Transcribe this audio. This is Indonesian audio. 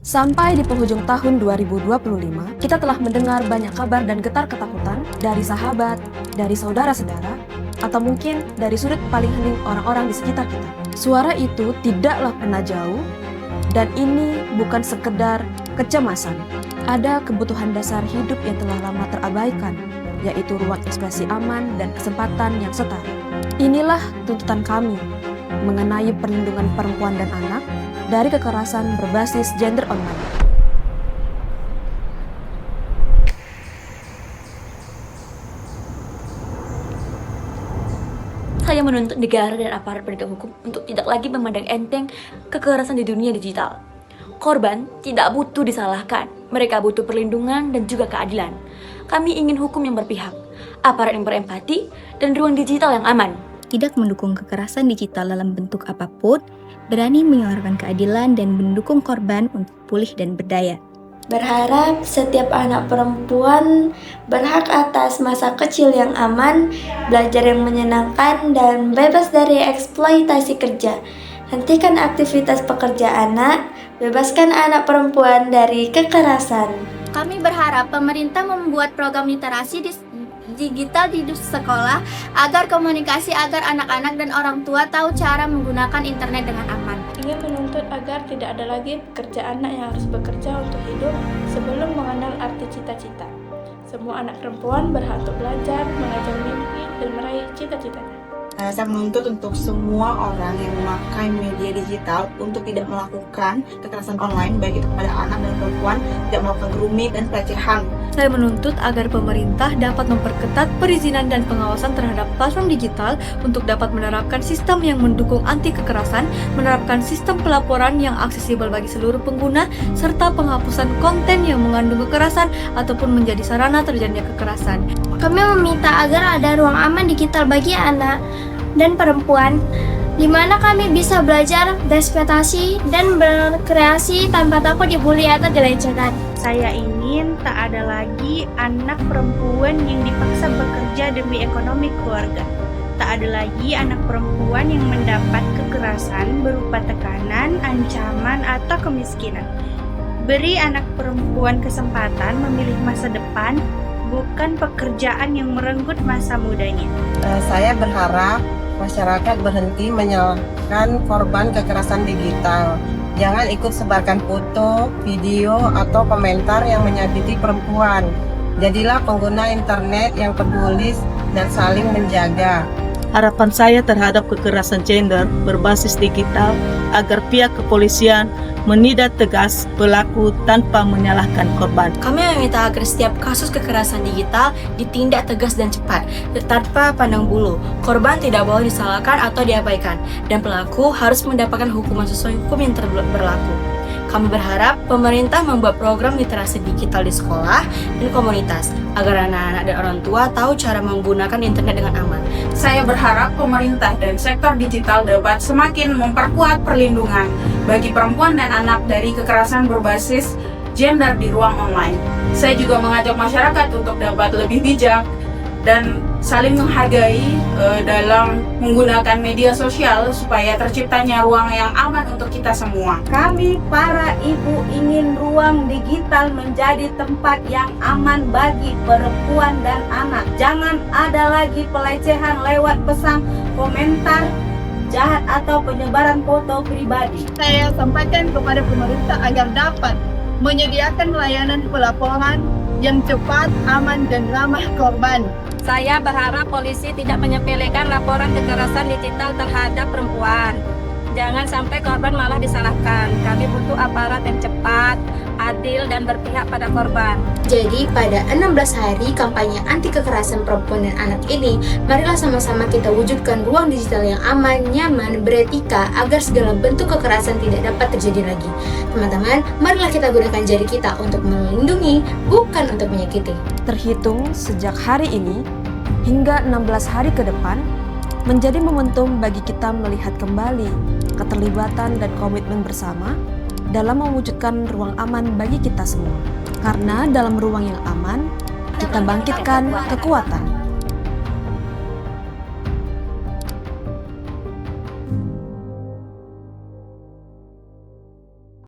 Sampai di penghujung tahun 2025, kita telah mendengar banyak kabar dan getar ketakutan dari sahabat, dari saudara-saudara, atau mungkin dari sudut paling hening orang-orang di sekitar kita. Suara itu tidaklah pernah jauh, dan ini bukan sekedar kecemasan. Ada kebutuhan dasar hidup yang telah lama terabaikan, yaitu ruang ekspresi aman dan kesempatan yang setara. Inilah tuntutan kami mengenai perlindungan perempuan dan anak dari kekerasan berbasis gender online. Saya menuntut negara dan aparat penegak hukum untuk tidak lagi memandang enteng kekerasan di dunia digital. Korban tidak butuh disalahkan, mereka butuh perlindungan dan juga keadilan. Kami ingin hukum yang berpihak, aparat yang berempati, dan ruang digital yang aman. Tidak mendukung kekerasan digital dalam bentuk apapun, berani menyuarakan keadilan dan mendukung korban untuk pulih dan berdaya. Berharap setiap anak perempuan berhak atas masa kecil yang aman, belajar yang menyenangkan, dan bebas dari eksploitasi kerja. Hentikan aktivitas pekerja anak, bebaskan anak perempuan dari kekerasan. Kami berharap pemerintah membuat program literasi digital di sekolah agar komunikasi agar anak-anak dan orang tua tahu cara menggunakan internet dengan aman. Ingin menuntut agar tidak ada lagi pekerja anak yang harus bekerja untuk hidup sebelum mengenal arti cita-cita. Semua anak perempuan berhak untuk belajar, mengajar mimpi, dan meraih cita-citanya. Saya menuntut untuk semua orang yang memakai media digital untuk tidak melakukan kekerasan online, baik itu kepada anak dan perempuan, tidak melakukan grooming dan pelecehan. Saya menuntut agar pemerintah dapat memperketat perizinan dan pengawasan terhadap platform digital untuk dapat menerapkan sistem yang mendukung anti kekerasan, menerapkan sistem pelaporan yang aksesibel bagi seluruh pengguna, serta penghapusan konten yang mengandung kekerasan ataupun menjadi sarana terjadinya kekerasan. Kami meminta agar ada ruang aman digital bagi anak dan perempuan, di mana kami bisa belajar, berekspresi, dan berkreasi tanpa takut dibully atau dilecehkan. Saya ingin tak ada lagi anak perempuan yang dipaksa bekerja demi ekonomi keluarga. Tak ada lagi anak perempuan yang mendapat kekerasan berupa tekanan, ancaman, atau kemiskinan. Beri anak perempuan kesempatan memilih masa depan, bukan pekerjaan yang merenggut masa mudanya. Saya berharap masyarakat berhenti menyalahkan korban kekerasan digital. Jangan ikut sebarkan foto, video, atau komentar yang menyakiti perempuan. Jadilah pengguna internet yang peduli dan saling menjaga. Harapan saya terhadap kekerasan gender berbasis digital agar pihak kepolisian menindak tegas pelaku tanpa menyalahkan korban. Kami meminta agar setiap kasus kekerasan digital ditindak tegas dan cepat, tanpa pandang bulu. Korban tidak boleh disalahkan atau diabaikan, dan pelaku harus mendapatkan hukuman sesuai hukum yang berlaku. Kami berharap pemerintah membuat program literasi digital di sekolah dan komunitas, agar anak-anak dan orang tua tahu cara menggunakan internet dengan aman. Saya berharap pemerintah dan sektor digital dapat semakin memperkuat perlindungan bagi perempuan dan anak dari kekerasan berbasis gender di ruang online. Saya juga mengajak masyarakat untuk dapat lebih bijak dan saling menghargai dalam menggunakan media sosial supaya terciptanya ruang yang aman untuk kita semua. Kami para ibu ingin ruang digital menjadi tempat yang aman bagi perempuan dan anak. Jangan ada lagi pelecehan lewat pesan, komentar jahat atau penyebaran foto pribadi. Saya sampaikan kepada pemerintah agar dapat menyediakan layanan pelaporan yang cepat, aman, dan ramah korban. Saya berharap polisi tidak menyepelekan laporan kekerasan digital terhadap perempuan. Jangan sampai korban malah disalahkan. Kami butuh aparat yang cepat, adil, dan berpihak pada korban. Jadi pada 16 hari kampanye anti kekerasan perempuan dan anak ini, marilah sama-sama kita wujudkan ruang digital yang aman, nyaman, beretika agar segala bentuk kekerasan tidak dapat terjadi lagi. Teman-teman, marilah kita gunakan jari kita untuk melindungi, bukan untuk menyakiti. Terhitung sejak hari ini hingga 16 hari ke depan, menjadi momentum bagi kita melihat kembali keterlibatan dan komitmen bersama dalam mewujudkan ruang aman bagi kita semua. Karena dalam ruang yang aman, kita bangkitkan kekuatan.